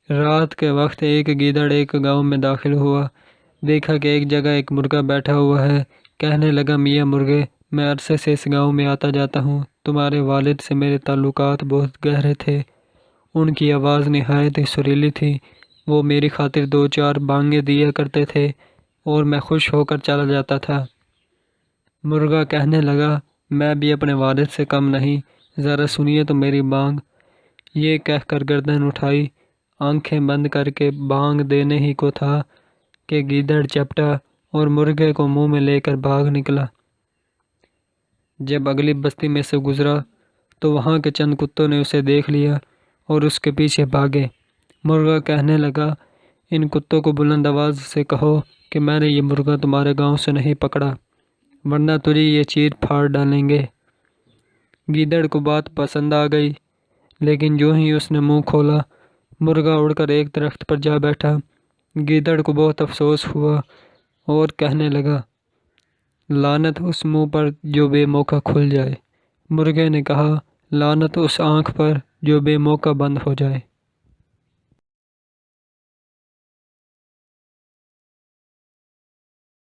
رات کے وقت ایک گیدڑ ایک گاؤں میں داخل ہوا۔ دیکھا کہ ایک جگہ ایک مرغا بیٹھا ہوا ہے۔ کہنے لگا، میاں مرغے، میں عرصے سے اس گاؤں میں آتا جاتا ہوں۔ تمہارے والد سے میرے تعلقات بہت گہرے تھے۔ ان کی آواز نہایت ہی سریلی تھی۔ وہ میری خاطر 2-4 بانگیں دیا کرتے تھے اور میں خوش ہو کر چلا جاتا تھا۔ مرغا کہنے لگا، میں بھی اپنے والد سے کم نہیں، ذرا سنیے تو میری بانگ۔ یہ کہہ کر گردن اٹھائی، آنکھیں بند کر کے بانگ دینے ہی کو تھا کہ گیدڑ چپٹا اور مرغے کو منہ میں لے کر بھاگ نکلا۔ جب اگلی بستی میں سے گزرا تو وہاں کے چند کتوں نے اسے دیکھ لیا اور اس کے پیچھے بھاگے۔ مرغا کہنے لگا، ان کتوں کو بلند آواز سے کہو کہ میں نے یہ مرغا تمہارے گاؤں سے نہیں پکڑا، ورنہ تجھے یہ چیر پھاڑ ڈالیں گے۔ گیدڑ کو بات پسند آ گئی، لیکن جو ہی اس نے منہ کھولا، مرغا اڑ کر ایک درخت پر جا بیٹھا۔ گیدڑ کو بہت افسوس ہوا اور کہنے لگا، لعنت اس منہ پر جو بے موقع کھل جائے۔ مرغے نے کہا، لعنت اس آنکھ پر جو بے موقع بند ہو جائے۔